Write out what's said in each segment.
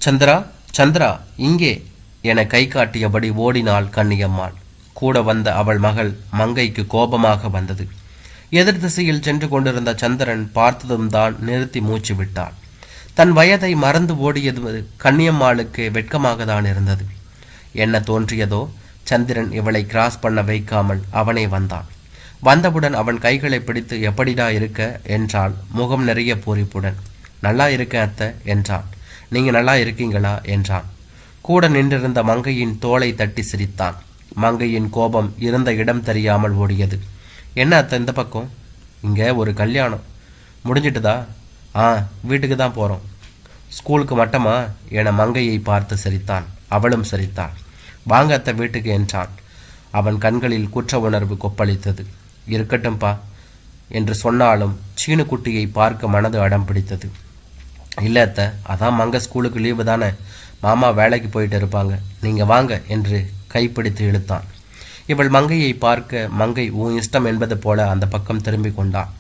சந்திரா, சந்திரா, இங்கே என கை காட்டியபடி ஓடினாள் கன்னியம்மாள். கூட வந்த அவள் மகள் மங்கைக்கு கோபமாக வந்தது. எதிர் திசையில் சென்று கொண்டிருந்த சந்திரன் பார்த்ததும் தான் நிறுத்தி மூச்சு விட்டாள். தன் வயதை மறந்து ஓடியது கன்னியம்மாளுக்கு வெட்கமாக தான் இருந்தது. என்ன தோன்றியதோ, சந்திரன் இவளை கிராஸ் பண்ண வைக்காமல் அவனே வந்தான். வந்தவுடன் அவன் கைகளை பிடித்து எப்படிடா இருக்க என்றாள், முகம் நிறைய பூரிப்புடன். நல்லா இருக்க அத்தை என்றான். நீங்க நல்லா இருக்கீங்களா என்றான். கூட நின்றிருந்த மங்கையின் தோளை தட்டி சிரித்தான். மங்கையின் கோபம் இருந்த இடம் தெரியாமல் ஓடியது. என்ன அத்தை இந்த பக்கம்? இங்கே ஒரு கல்யாணம். முடிஞ்சிட்டுதா? வீட்டுக்கு தான் போகிறோம். ஸ்கூலுக்கு மட்டமா என மங்கையை பார்த்து சிரித்தான். அவளும் சிரித்தாள். வாங்க அத்தை வீட்டுக்கு என்றான். அவன் கண்களில் குற்ற உணர்வு கொப்பளித்தது. இருக்கட்டும்பா என்று சொன்னாலும் சீனுக்குட்டியை பார்க்க மனது அடம் பிடித்தது. இல்லை அத்தை, அதான் மங்க ஸ்கூலுக்கு லீவு தானே, மாமா வேலைக்கு போயிட்டு இருப்பாங்க, நீங்கள் வாங்க என்று கைப்பிடித்து இழுத்தான். இவள் மங்கையை பார்க்க மங்கை உன் இஷ்டம் என்பது போல அந்த பக்கம் திரும்பி கொண்டாள்.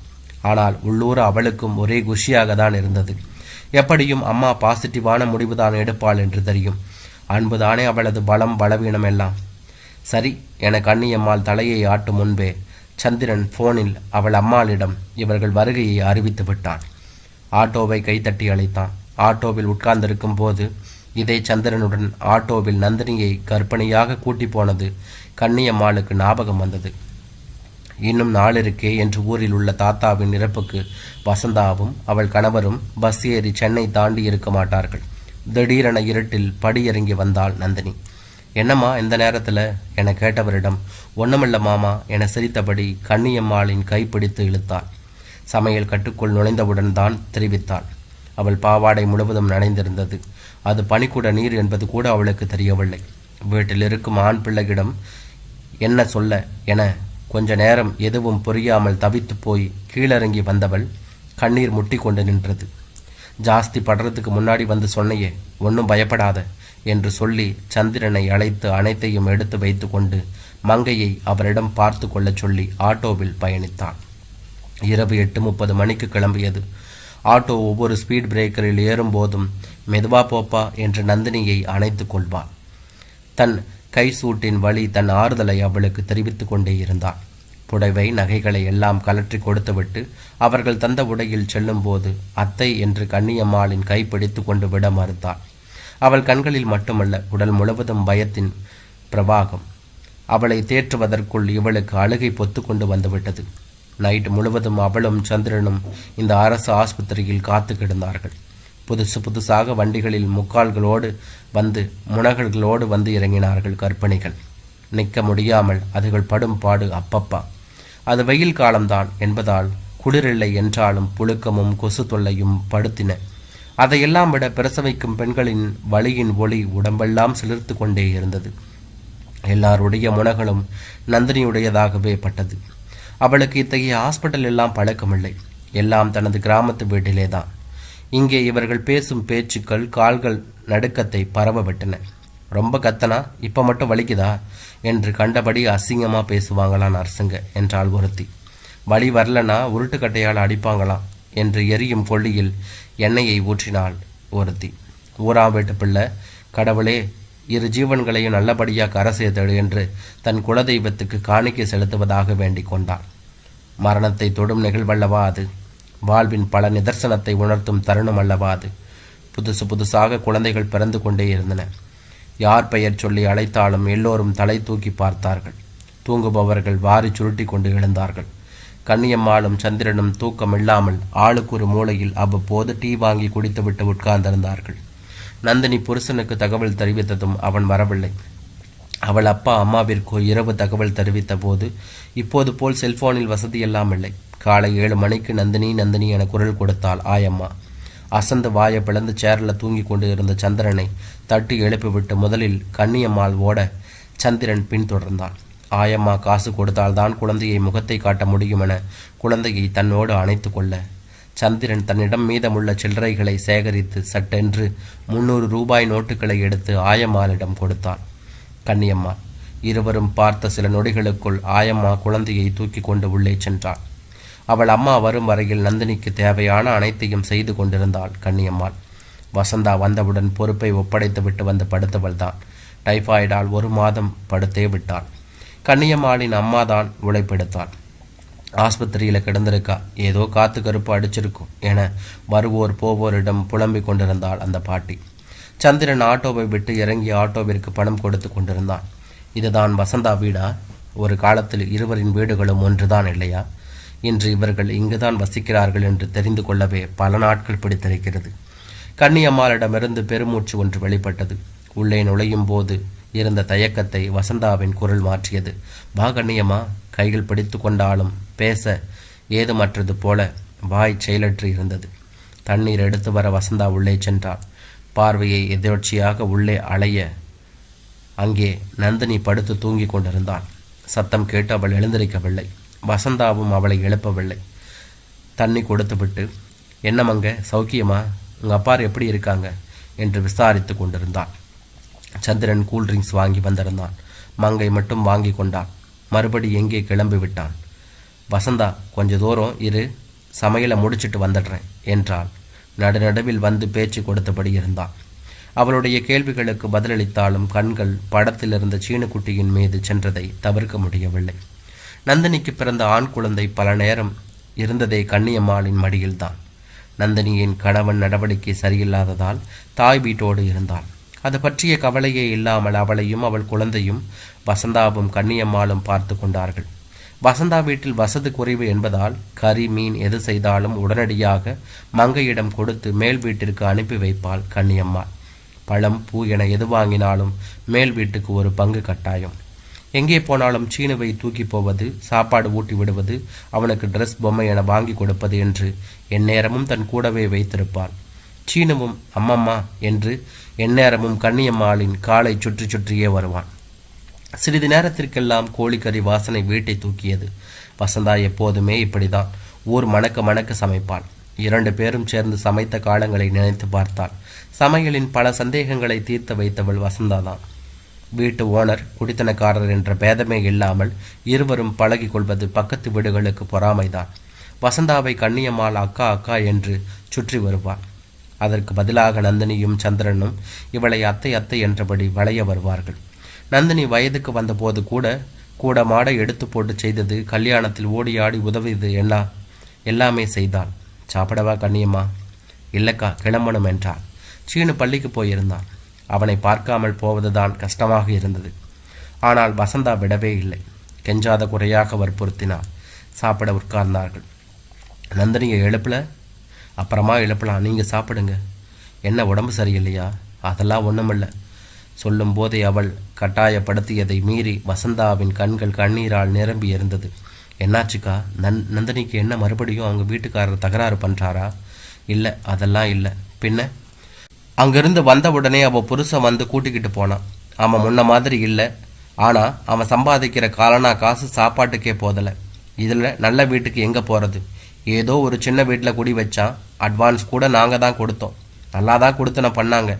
ஆனால் உள்ளூர அவளுக்கும் ஒரே குஷியாக தான் இருந்தது. எப்படியும் அம்மா பாசிட்டிவான முடிவுதான் எடுப்பாள் என்று தெரியும். அன்புதானே அவளது பலம் பலவீனம் எல்லாம். சரி என கன்னியம்மாள் தலையை ஆட்டும் முன்பே சந்திரன் போனில் அவள் அம்மாளிடம் இவர்கள் வருகையை அறிவித்து விட்டான். ஆட்டோவை கைத்தட்டி அழைத்தான். ஆட்டோவில் உட்கார்ந்திருக்கும் போது இதே சந்திரனுடன் ஆட்டோவில் நந்தினியை கற்பனையாக கூட்டி போனது கன்னியம்மாளுக்கு ஞாபகம் வந்தது. இன்னும் நாள் இருக்கே என்று ஊரில் உள்ள தாத்தாவின் இறப்புக்கு வசந்தாவும் அவள் கணவரும் பஸ் ஏறி சென்னை தாண்டி இருக்க மாட்டார்கள். திடீரென இருட்டில் படியிறங்கி வந்தாள் நந்தினி. என்னம்மா இந்த நேரத்தில் என கேட்டவரிடம் ஒன்றுமில்ல மாமா என சிரித்தபடி கன்னியம்மாளின் கைப்பிடித்து இழுத்தாள். சமையல் கட்டுக்குள் நுழைந்தவுடன் தான் தெரிவித்தாள். அவள் பாவாடை முழுவதும் நனைந்திருந்தது. அது பனிக்கூட நீர் என்பது கூட அவளுக்கு தெரியவில்லை. வீட்டில் இருக்கும் ஆண் பிள்ளையிடம் என்ன சொல்ல என கொஞ்ச நேரம் எதுவும் புரியாமல் தவித்து போய் கீழிறங்கி வந்தவள் கண்ணீர் முட்டி கொண்டு நின்றது. ஜாஸ்தி படுறதுக்கு முன்னாடி வந்து சொன்னையே, ஒன்றும் பயப்படாத என்று சொல்லி சந்திரனை அழைத்து அனைத்தையும் எடுத்து வைத்து கொண்டு மங்கையை அவரிடம் பார்த்து கொள்ள சொல்லி ஆட்டோவில் பயணித்தான். இரவு 8:30 மணிக்கு கிளம்பியது. ஆட்டோ ஒவ்வொரு ஸ்பீட் பிரேக்கரில் ஏறும்போதும் மெதுவா போப்பா என்று நந்தினியை அணைத்து கொள்வாள். தன் கை சூட்டின் வழி தன் ஆறுதலை அவளுக்கு தெரிவித்து கொண்டே இருந்தாள். புடவை நகைகளை எல்லாம் கலற்றி கொடுத்துவிட்டு அவர்கள் தந்த உடையில் செல்லும்போது அத்தை என்று கன்னியம்மாளின் கை பிடித்து கொண்டு விட மறுத்தாள். அவள் கண்களில் மட்டுமல்ல, உடல் முழுவதும் பயத்தின் பிரவாகம். அவளை தேற்றுவதற்குள் இவளுக்கு அழுகை பொத்து கொண்டு வந்துவிட்டது. நைட் முழுவதும் அவளும் சந்திரனும் இந்த அரசு ஆஸ்பத்திரியில் காத்து கிடந்தார்கள். புதுசாக வண்டிகளில் முக்கால்களோடு வந்து முனகல்களோடு வந்து இறங்கினார்கள் கர்ப்பிணிகள். நிற்க முடியாமல் அதுகள் படும் பாடு அப்பப்பா. அது வெயில் காலம்தான் என்பதால் குளிரில்லை என்றாலும் புழுக்கமும் கொசு தொல்லையும் படுத்தின. அதையெல்லாம் விட பிரசவிக்கும் பெண்களின் வலியின் ஒளி உடம்பெல்லாம் சிலிர்த்து கொண்டே இருந்தது. எல்லாருடைய முனகளும் நந்தினியுடையதாகவே பட்டது. அவளுக்கு இத்தகைய ஹாஸ்பிட்டல் எல்லாம் பழக்கமில்லை. எல்லாம் தனது கிராமத்து வீட்டிலே தான். இங்கே இவர்கள் பேசும் பேச்சுக்கள் கால்கள் நடுக்கத்தை பரவ விட்டன. ரொம்ப கத்தனா இப்போ மட்டும் வலிக்குதா என்று கண்டபடி அசிங்கமாக பேசுவாங்களாம் நர்ஸுங்க என்றாள் ஒருத்தி. வலி வரலனா உருட்டுக்கட்டையால் அடிப்பாங்களாம் என்று எரியும் கொள்ளியில் எண்ணெயை ஊற்றினாள் ஒருத்தி. ஊராம் வீட்டு பிள்ளை, கடவுளே இரு ஜீவன்களையும் நல்லபடியாக கரை சேர்த்தடு என்று தன் குலதெய்வத்துக்கு காணிக்கை செலுத்துவதாக வேண்டிக் கொண்டாள். மரணத்தை தொடும் நிகழ்வல்லவா அது. வாழ்வின் பல நிதர்சனத்தை உணர்த்தும் தருணம் அல்லவா அது. புதுசாக குழந்தைகள் பிறந்து கொண்டே இருந்தன. யார் பெயர் சொல்லி அழைத்தாலும் எல்லோரும் தலை தூக்கி பார்த்தார்கள். தூங்குபவர்கள் வாரி சுருட்டி கொண்டு எழுந்தார்கள். கன்னியம்மாளும் சந்திரனும் தூக்கம் இல்லாமல் ஆளுக்கு ஒரு மூலையில் அவ்வப்போது டீ வாங்கி குடித்துவிட்டு உட்கார்ந்திருந்தார்கள். நந்தினி புருஷனுக்கு தகவல் தெரிவித்ததும் அவன் வரவில்லை. அவள் அப்பா அம்மாவிற்கு இரவு தகவல் தெரிவித்த போது இப்போது போல் செல்போனில் வசதியெல்லாம் இல்லை. காலை 7 மணிக்கு நந்தினி நந்தினி என குரல் கொடுத்தாள் ஆயம்மா. அசந்து வாயை பிளந்து சேரில் தூங்கி கொண்டு இருந்த சந்திரனை தட்டி எழுப்பிவிட்டு முதலில் கன்னியம்மாள் ஓட சந்திரன் பின்தொடர்ந்தான். ஆயம்மா காசு கொடுத்தால்தான் குழந்தையை முகத்தை காட்ட முடியும் என குழந்தையை தன்னோடு அணைத்து கொள்ள சந்திரன் தன்னிடம் மீதமுள்ள சில்லறைகளை சேகரித்து சட்டென்று 300 ரூபாய் நோட்டுகளை எடுத்து ஆயம்மாளிடம் கொடுத்தான். கன்னியம்மா இருவரும் பார்த்த சில நொடிகளுக்குள் ஆயம்மா குழந்தையை தூக்கி கொண்டு உள்ளே சென்றாள். அவள் அம்மா வரும் வரையில் நந்தினிக்கு தேவையான அனைத்தையும் செய்து கொண்டிருந்தாள் கன்னியம்மாள். வசந்தா வந்தவுடன் பொறுப்பை ஒப்படைத்து விட்டு வந்து படுத்தவள் தான். டைபாய்டால் 1 மாதம் படுத்தே விட்டாள். கன்னியம்மாளின் அம்மாதான் உழைப்பெடுத்தாள். ஆஸ்பத்திரியில் கிடந்திருக்கா, ஏதோ காத்து கருப்பு அடிச்சிருக்கும் என வருவோர் போவோரிடம் புலம்பிக் கொண்டிருந்தாள் அந்த பாட்டி. சந்திரன் ஆட்டோவை விட்டு இறங்கி ஆட்டோவிற்கு பணம் கொடுத்து கொண்டிருந்தான். இதுதான் வசந்தா வீடா? ஒரு காலத்தில் இருவரின் வீடுகளும் ஒன்றுதான் இல்லையா? இன்று இவர்கள் இங்குதான் வசிக்கிறார்கள் என்று தெரிந்து கொள்ளவே பல நாட்கள் பிடித்திருக்கிறது. கன்னியம்மாளிடமிருந்து பெருமூச்சு ஒன்று வெளிப்பட்டது. உள்ளே நுழையும் போது இருந்த தயக்கத்தை வசந்தாவின் குரல் மாற்றியது. வா கண்ணியம்மா. கைகள் பிடித்து கொண்டாலும் பேச ஏதுமற்றது போல வாய் செயலற்று இருந்தது. தண்ணீர் எடுத்து வர வசந்தா உள்ளே சென்றாள். பார்வையை எதிர்ச்சியாக உள்ளே அலைய அங்கே நந்தினி படுத்து தூங்கி கொண்டிருந்தாள். சத்தம் கேட்டு அவள் எழுந்திருக்கவில்லை. வசந்தாவும் அவளை எழுப்பவில்லை. தண்ணி கொடுத்துவிட்டு, என்னமங்க சௌக்கியமா, உங்கள் அப்பார் எப்படி இருக்காங்க என்று விசாரித்து கொண்டிருந்தாள். சந்திரன் கூல்ட்ரிங்க்ஸ் வாங்கி வந்திருந்தான். மங்கை மட்டும் வாங்கி கொண்டான். மறுபடி எங்கே கிளம்பி விட்டான். வசந்தா, கொஞ்ச தூரம் இரு, சமையலை முடிச்சிட்டு வந்துடுறேன் என்றாள். நடுநடுவில் வந்து பேச்சு கொடுத்தபடி இருந்தான். அவளுடைய கேள்விகளுக்கு பதிலளித்தாலும் கண்கள் படத்தில் இருந்த சீனுக்குட்டியின் மீது சென்றதை தவிர்க்க முடியவில்லை. நந்தினிக்கு பிறந்த ஆண் குழந்தை பல நேரம் இருந்ததே கன்னியம்மாளின் மடியில்தான். நந்தினியின் கணவன் நடவடிக்கை சரியில்லாததால் தாய் வீட்டோடு இருந்தாள். அது பற்றிய கவலையே இல்லாமல் அவளையும் அவள் குழந்தையும் வசந்தாவும் கன்னியம்மாளும் பார்த்து கொண்டார்கள். வசந்தா வீட்டில் வசதி குறைவு என்பதால் கறி மீன் எது செய்தாலும் உடனடியாக மங்கையிடம் கொடுத்து மேல் வீட்டிற்கு அனுப்பி வைப்பாள் கன்னியம்மாள். பழம் பூ என எது வாங்கினாலும் மேல் வீட்டுக்கு ஒரு பங்கு கட்டாயம். எங்கே போனாலும் சீனுவை தூக்கி போவது, சாப்பாடு ஊட்டி விடுவது, அவனுக்கு ட்ரெஸ் பொம்மை என வாங்கி கொடுப்பது என்று எந்நேரமும் தன் கூடவே வைத்திருப்பாள். சீனுவும் அம்மம்மா என்று எந்நேரமும் கன்னியம்மாளின் காலை சுற்றி சுற்றியே வருவான். சிறிது நேரத்திற்கெல்லாம் கோழிக்கறி வாசனை வீட்டை தூக்கியது. வசந்தா எப்போதுமே இப்படிதான், ஊர் மணக்க மணக்க சமைப்பாள். 2 பேரும் சேர்ந்து சமைத்த காலங்களை நினைத்து பார்த்தாள். சமையலின் பல சந்தேகங்களை தீர்த்து வைத்தவள் வசந்தாதான். வீட்டு ஓனர் குடித்தனக்காரர் என்ற பேதமே இல்லாமல் இருவரும் பழகி கொள்வது பக்கத்து வீடுகளுக்கு பொறாமைதான். வசந்தாவை கன்னியம்மாள் அக்கா அக்கா என்று சுற்றி வருவாள். அதற்கு பதிலாக நந்தினியும் சந்திரனும் இவளை அத்தை அத்தை என்றபடி வளைய வருவார்கள். நந்தினி வயதுக்கு வந்தபோது கூட மாட எடுத்து போட்டு செய்தது, கல்யாணத்தில் ஓடி ஆடி உதவியது எல்லாமே செய்தாள். சாப்பிடவா கண்ணியம்மா? இல்லக்கா, கிளம்பணும் என்றாள். சீனு பள்ளிக்கு போயிருந்தான். அவனை பார்க்காமல் போவதுதான் கஷ்டமாக இருந்தது. ஆனால் வசந்தா விடவே இல்லை. கெஞ்சாத குறையாக வற்புறுத்தினாள். சாப்பிட உட்கார்ந்தார்கள். நந்தினியை எழுப்பல? அப்புறமா எழுப்பலாம், நீங்கள் சாப்பிடுங்க. என்ன உடம்பு சரியில்லையா? அதெல்லாம் ஒன்றுமில்லை. சொல்லும் போதே அவள் கட்டாயப்படுத்தியதை மீறி வசந்தாவின் கண்கள் கண்ணீரால் நிரம்பி இருந்தது. என்னாச்சுக்கா? நந்தினிக்கு என்ன மறுபடியும் அவங்க வீட்டுக்காரர் தகராறு பண்ணுறாரா? இல்லை, அதெல்லாம் இல்லை. பின்ன அங்கிருந்து வந்தவுடனே அவள் புருஷன் வந்து கூட்டிக்கிட்டு போனான். அவன் முன்ன மாதிரி இல்லை. ஆனால் அவன் சம்பாதிக்கிற காலனா காசு சாப்பாட்டுக்கே போதலை. இதில் நல்ல வீட்டுக்கு எங்கே போகிறது? ஏதோ ஒரு சின்ன வீட்டில் குடி வச்சான். அட்வான்ஸ் கூட நாங்கள் தான் கொடுத்தோம். நல்லா தான் கொடுத்தன பண்ணாங்க.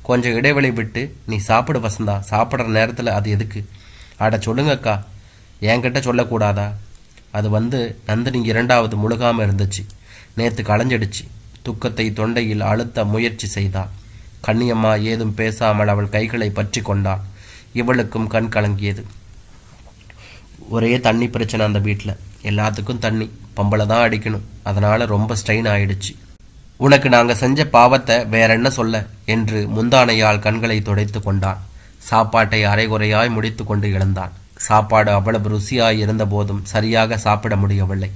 கொஞ்சம் இடைவெளி விட்டு நீ சாப்பிடு வசந்தா. சாப்பிட்ற நேரத்தில் அது எதுக்கு? அட சொல்லுங்கக்கா, என்கிட்ட சொல்லக்கூடாதா? அது நந்தினி 2வது முழுகாமல் இருந்துச்சு. நேற்று களைஞ்சிடுச்சு. துக்கத்தை தொண்டையில் அழுத்த முயற்சி செய்தாள். கன்னியம்மா ஏதும் பேசாமல் அவள் கைகளை பற்றி கொண்டாள். இவளுக்கும் கண் கலங்கியது. ஒரே தண்ணி பிரச்சனை அந்த வீட்டில். எல்லாத்துக்கும் தண்ணி, பம்பளை தான் அடிக்கணும். அதனால் ரொம்ப ஸ்ட்ரெயின் ஆயிடுச்சு. உனக்கு நாங்கள் செஞ்ச பாவத்தை வேற என்ன சொல்ல என்று முந்தானையால் கண்களை துடைத்து கொண்டான். சாப்பாட்டை அரைகுறையாய் முடித்து கொண்டு எழுந்தான். சாப்பாடு அவ்வளவு ருசியாய் இருந்த போதும் சரியாக சாப்பிட முடியவில்லை.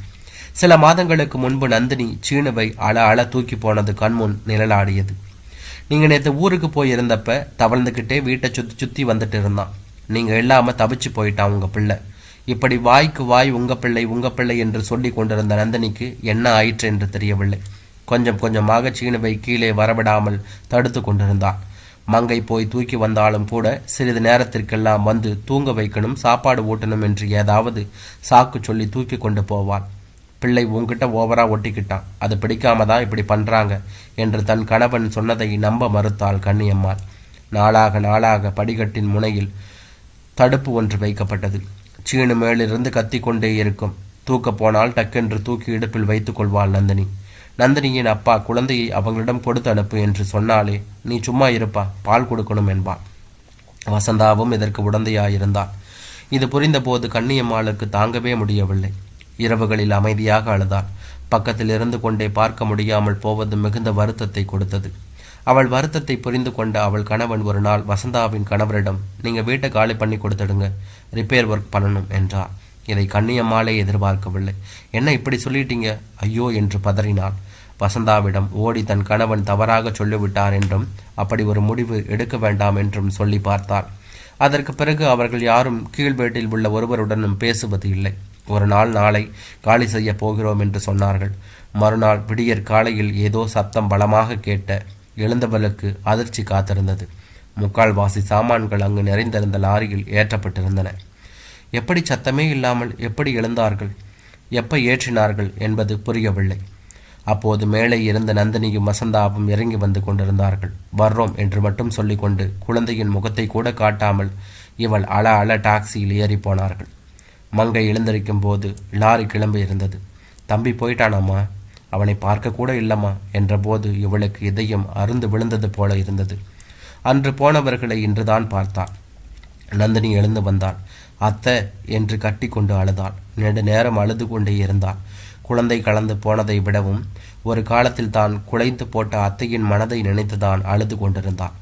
சில மாதங்களுக்கு முன்பு நந்தினி சீனுவை அழ தூக்கி போனது கண்முன் நிழலாடியது. நீங்கள் நேற்று ஊருக்கு போயிருந்தப்ப தவழ்ந்துக்கிட்டே வீட்டை சுற்றி வந்துட்டு இருந்தான். நீங்கள் இல்லாமல் தவிச்சு போயிட்டான் உங்கள் பிள்ளை. இப்படி வாய்க்கு வாய் உங்கள் பிள்ளை என்று சொல்லி கொண்டிருந்த நந்தினிக்கு என்ன ஆயிற்று என்று தெரியவில்லை. கொஞ்சம் கொஞ்சமாக சீனுவை கீழே வரவிடாமல் தடுத்து கொண்டிருந்தான். மங்கை போய் தூக்கி வந்தாலும் கூட சிறிது நேரத்திற்கெல்லாம் வந்து தூங்க வைக்கணும், சாப்பாடு ஊட்டணும் என்று ஏதாவது சாக்கு சொல்லி தூக்கி கொண்டு போவாள். பிள்ளை உன்கிட்ட ஓவரா ஒட்டிக்கிட்டான், அது பிடிக்காம தான் இப்படி பண்ணுறாங்க என்று தன் கணவன் சொன்னதை நம்ப மறுத்தாள் கன்னியம்மாள். நாளாக படிக்கட்டின் முனையில் தடுப்பு ஒன்று வைக்கப்பட்டது. சீனு மேலிருந்து கத்திக்கொண்டே இருக்கும். தூக்க போனால் டக்கென்று தூக்கி இடுப்பில் வைத்துக் கொள்வாள் நந்தினி. நந்தினியின் அப்பா குழந்தையை அவங்களிடம் கொடுத்து அனுப்பு என்று சொன்னாலே நீ சும்மா இருப்பா, பால் கொடுக்கணும் என்பாள். வசந்தாவும் இதற்கு உடந்தையாயிருந்தாள். இது புரிந்தபோது கண்ணியம்மாளுக்கு தாங்கவே முடியவில்லை. இரவுகளில் அமைதியாக அழுதாள். பக்கத்தில் இருந்து கொண்டே பார்க்க முடியாமல் போவது மிகுந்த வருத்தத்தை கொடுத்தது. அவள் வருத்தத்தை புரிந்து கொண்ட அவள் கணவன் ஒரு நாள் வசந்தாவின் கணவரிடம், நீங்கள் வீட்டை காலி பண்ணி கொடுத்துடுங்க, ரிப்பேர் ஒர்க் பண்ணணும் என்றார். இதை கண்ணியம்மாளே எதிர்பார்க்கவில்லை. என்ன இப்படி சொல்லிட்டீங்க, ஐயோ என்று பதறினாள். வசந்தாவிடம் ஓடி தன் கணவன் தவறாக சொல்லிவிட்டார் என்றும் அப்படி ஒரு முடிவு எடுக்க வேண்டாம் என்றும் சொல்லி பார்த்தாள். அதற்கு பிறகு அவர்கள் யாரும் கீழ் வீட்டில் உள்ள ஒருவருடனும் பேசுவது இல்லை. ஒரு நாள் நாளை காலி செய்ய போகிறோம் என்று சொன்னார்கள். மறுநாள் விடியற் காலையில் ஏதோ சத்தம் பலமாக கேட்ட எழுந்தவளுக்கு அதிர்ச்சி காத்திருந்தது. முக்கால்வாசி சாமான்கள் அங்கு நிறைந்திருந்த லாரியில் ஏற்றப்பட்டிருந்தன. எப்படி சத்தமே இல்லாமல் எப்படி எழுந்தார்கள், எப்ப ஏற்றினார்கள் என்பது புரியவில்லை. அப்போது மேலே இருந்த நந்தினியும் வசந்தாவும் இறங்கி வந்து கொண்டிருந்தார்கள். வர்றோம் என்று மட்டும் சொல்லிக்கொண்டு குழந்தையின் முகத்தை கூட காட்டாமல் இவள் அழ டாக்ஸியில் ஏறி போனார்கள். மங்கை எழுந்திருக்கும் போது லாரி கிளம்பி இருந்தது. தம்பி போயிட்டானாம்மா, அவனை பார்க்க கூட இல்லம்மா என்றபோது இவளுக்கு இதயம் அருந்து விழுந்தது போல இருந்தது. அன்று போனவர்களை இன்றுதான் பார்த்தாள். நந்தினி எழுந்து வந்தாள். அத்தை என்று கட்டி கொண்டு அழுதாள். நெடு நேரம் அழுது கொண்டே இருந்தாள். குழந்தை கலந்து போனதை விடவும் ஒரு காலத்தில் தான் குலைந்து போட்ட அத்தையின் மனதை நினைத்துதான் அழுது கொண்டிருந்தாள்.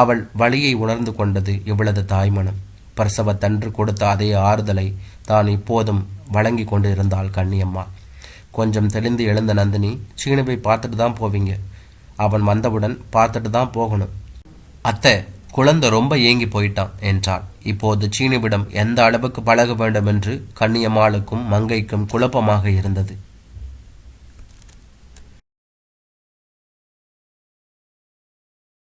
அவள் வலியை உணர்ந்து கொண்டது இவளது தாய்மனம். பிரசவத்தன்று கொடுத்த அதே ஆறுதலை தான் இப்போதும் வழங்கி கொண்டு இருந்தாள் கண்ணியம்மா. கொஞ்சம் தெளிந்து எழுந்த நந்தினி, சீனுவை பார்த்துட்டு தான் போவீங்க, அவன் வந்தவுடன் பார்த்துட்டு தான் போகணும். அத்தை, குழந்தை ரொம்ப ஏங்கி போயிட்டான் என்றாள். இப்போது சீனுவிடம் எந்த அளவுக்கு பழக வேண்டும் என்று கண்ணியம்மாளுக்கும் மங்கைக்கும் குழப்பமாக இருந்தது.